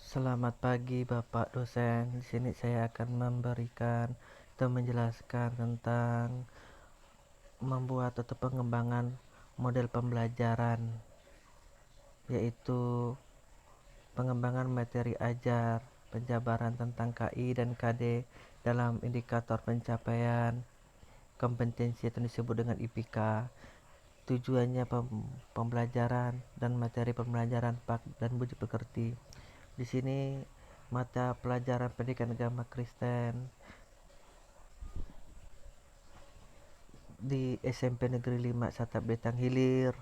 Selamat pagi Bapak dosen. Di sini saya akan memberikan atau menjelaskan tentang membuat atau pengembangan model pembelajaran, yaitu pengembangan materi ajar, penjabaran tentang KI dan KD dalam indikator pencapaian kompetensi yang disebut dengan IPK. Tujuannya pembelajaran dan materi pembelajaran Pak dan Budi Pekerti. Di sini mata pelajaran pendidikan agama Kristen di SMP Negeri 5 Satap Betang Hilir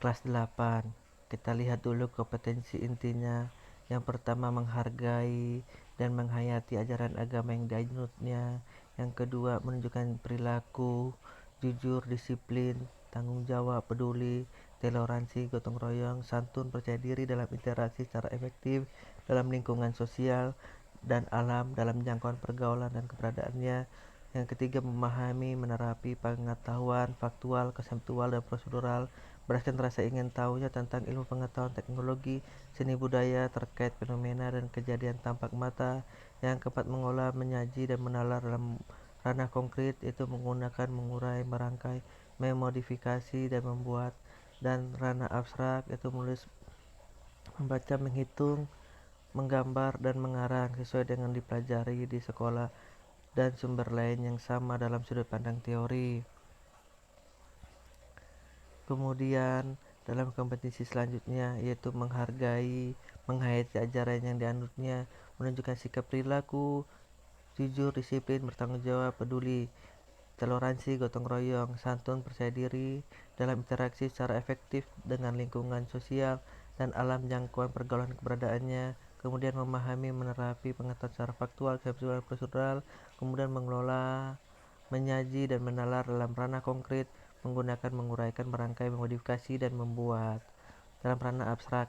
kelas 8. Kita lihat dulu kompetensi intinya. Yang pertama, menghargai dan menghayati ajaran agama yang dianutnya. Yang kedua, menunjukkan perilaku jujur, disiplin, tanggung jawab, peduli, toleransi, gotong royong, santun, percaya diri dalam interaksi secara efektif dalam lingkungan sosial dan alam dalam jangkauan pergaulan dan keberadaannya. Yang ketiga, memahami, menerapi pengetahuan faktual, konseptual, dan prosedural berdasarkan rasa ingin tahunya tentang ilmu pengetahuan teknologi, seni budaya terkait fenomena dan kejadian tampak mata. Yang keempat, mengolah, menyaji, dan menalar dalam ranah konkret, itu menggunakan mengurai, merangkai, memodifikasi, dan membuat. Dan ranah abstrak, itu menulis, membaca, menghitung, menggambar, dan mengarang sesuai dengan dipelajari di sekolah dan sumber lain yang sama dalam sudut pandang teori. Kemudian dalam kompetisi selanjutnya yaitu menghargai, menghayati ajaran yang dianutnya, menunjukkan sikap perilaku jujur, disiplin, bertanggung jawab, peduli, toleransi, gotong royong, santun, percaya diri dalam interaksi secara efektif dengan lingkungan sosial dan alam jangkauan pergaulan keberadaannya. Kemudian memahami, menerapi pengetahuan secara faktual, konseptual, prosedural, kemudian mengelola, menyaji, dan menalar dalam ranah konkret, menggunakan, menguraikan, merangkai, memodifikasi, dan membuat dalam ranah abstrak.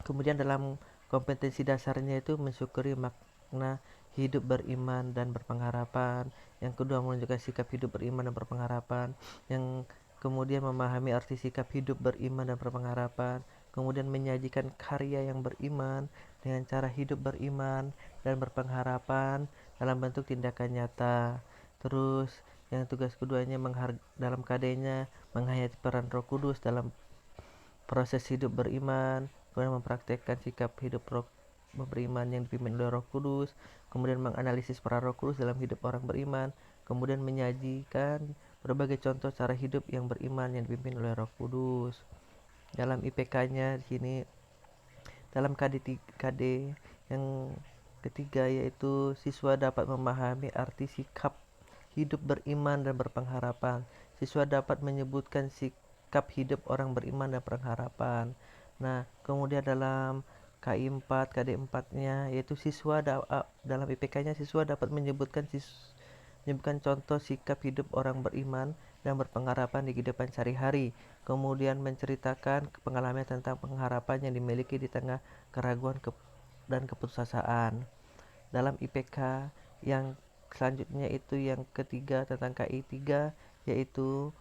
Kemudian dalam kompetensi dasarnya itu mensyukuri makna hidup beriman dan berpengharapan. Yang kedua, menunjukkan sikap hidup beriman dan berpengharapan. Yang kemudian memahami arti sikap hidup beriman dan berpengharapan. Kemudian menyajikan karya yang beriman dengan cara hidup beriman dan berpengharapan dalam bentuk tindakan nyata. Terus yang tugas keduanya dalam KD-nya menghayati peran Roh Kudus dalam proses hidup beriman, kemudian mempraktekkan sikap hidup beriman yang dipimpin oleh Roh Kudus, kemudian menganalisis peran Roh Kudus dalam hidup orang beriman, kemudian menyajikan berbagai contoh cara hidup yang beriman yang dipimpin oleh Roh Kudus. Dalam IPK-nya di sini dalam KD yang ketiga yaitu siswa dapat memahami arti sikap hidup beriman dan berpengharapan. Siswa dapat menyebutkan sikap hidup orang beriman dan berpengharapan. Nah, kemudian dalam KI 4, KD 4-nya yaitu siswa dalam IPK-nya siswa dapat menyebutkan contoh sikap hidup orang beriman dan berpengharapan di kehidupan sehari-hari. Kemudian menceritakan pengalaman tentang pengharapan yang dimiliki di tengah keraguan dan keputusasaan. Dalam IPK yang selanjutnya itu yang ketiga tentang KI 3 yaitu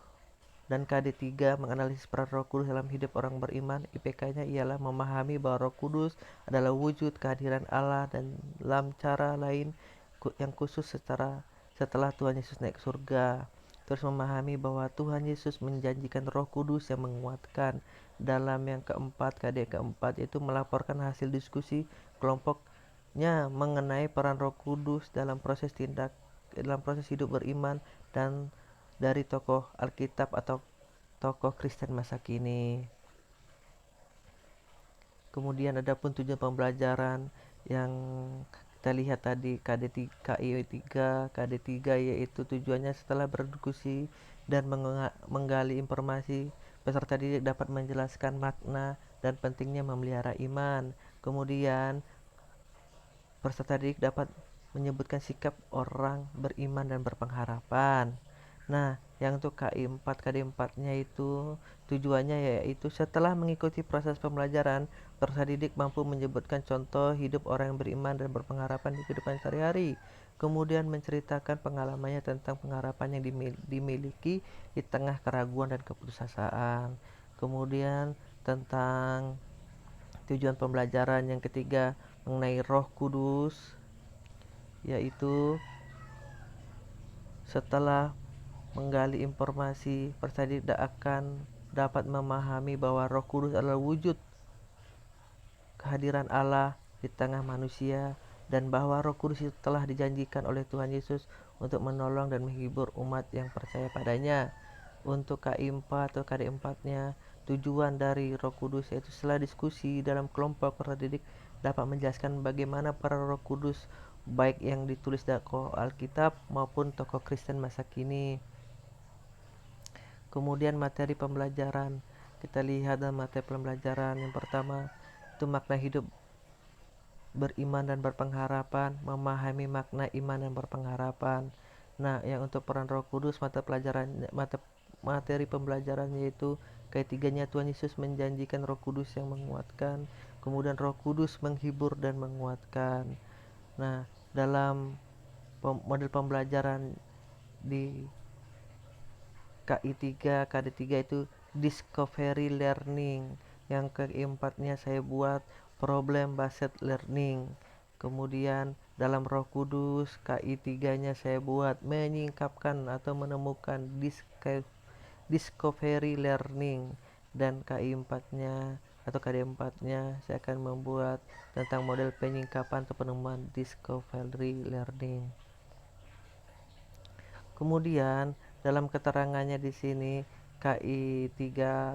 dan KD 3 menganalisis peran Roh Kudus dalam hidup orang beriman. IPK-nya ialah memahami bahwa Roh Kudus adalah wujud kehadiran Allah dan dalam cara lain yang khusus setelah Tuhan Yesus naik ke surga. Terus memahami bahwa Tuhan Yesus menjanjikan Roh Kudus yang menguatkan. Dalam yang keempat, KD keempat yaitu melaporkan hasil diskusi kelompoknya mengenai peran Roh Kudus dalam proses hidup beriman dan dari tokoh Alkitab atau tokoh Kristen masa kini. Kemudian ada pun tujuan pembelajaran yang kita lihat tadi KI 3, KD 3 yaitu tujuannya setelah berdiskusi dan menggali informasi, peserta didik dapat menjelaskan makna dan pentingnya memelihara iman. Kemudian peserta didik dapat menyebutkan sikap orang beriman dan berpengharapan. Nah, yang untuk KI 4, KD 4-nya itu tujuannya yaitu setelah mengikuti proses pembelajaran, peserta didik mampu menyebutkan contoh hidup orang yang beriman dan berpengharapan di kehidupan sehari-hari. Kemudian menceritakan pengalamannya tentang pengharapan yang dimiliki di tengah keraguan dan keputusasaan. Kemudian tentang Tujuan pembelajaran yang ketiga mengenai Roh Kudus, yaitu setelah menggali informasi, peserta tidak akan dapat memahami bahwa Roh Kudus adalah wujud kehadiran Allah di tengah manusia, dan bahwa Roh Kudus itu telah dijanjikan oleh Tuhan Yesus untuk menolong dan menghibur umat yang percaya padanya. Untuk KI4 atau KD4-nya, tujuan dari Roh Kudus yaitu setelah diskusi dalam kelompok pendidik dapat menjelaskan bagaimana para Roh Kudus baik yang ditulis tokoh Alkitab maupun tokoh Kristen masa kini. Kemudian materi pembelajaran, kita lihat dalam materi pembelajaran yang pertama itu makna hidup beriman dan berpengharapan, memahami makna iman dan berpengharapan. Nah, yang untuk peran Roh Kudus, materi pembelajaran yaitu ketiganya Tuhan Yesus menjanjikan Roh Kudus yang menguatkan, kemudian Roh Kudus menghibur dan menguatkan. Nah, dalam model pembelajaran di KI3, KD3 itu discovery learning. Yang keempatnya saya buat problem based learning. Kemudian dalam Roh Kudus, KI3-nya saya buat menyingkapkan atau menemukan discovery learning. Dan KI4-nya atau KD4-nya saya akan membuat tentang model penyingkapan atau penemuan discovery learning. Kemudian dalam keterangannya di sini KI3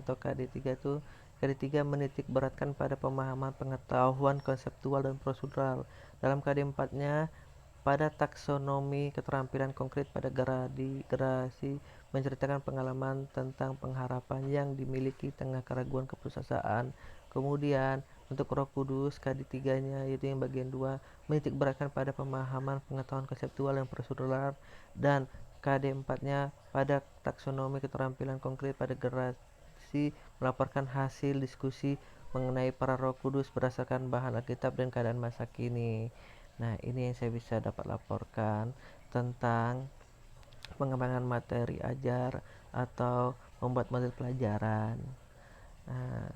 atau KD3 itu KD3 menitik beratkan pada pemahaman pengetahuan konseptual dan prosedural. Dalam KD4-nya pada taksonomi keterampilan konkret pada generasi menceritakan pengalaman tentang pengharapan yang dimiliki tengah keraguan keputusasaan. Kemudian untuk Roh Kudus KD3-nya yaitu yang bagian 2 menitik beratkan pada pemahaman pengetahuan konseptual dan prosedural, dan KD4-nya pada taksonomi keterampilan konkret pada generasi melaporkan hasil diskusi mengenai para Roh Kudus berdasarkan bahan Alkitab dan keadaan masa kini. Nah, ini yang saya bisa dapat laporkan tentang pengembangan materi ajar atau membuat model pelajaran. Nah,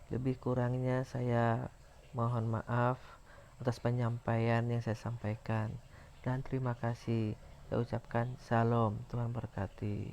lebih kurangnya saya mohon maaf atas penyampaian yang saya sampaikan. Dan terima kasih. Saya ucapkan salam, Tuhan berkati.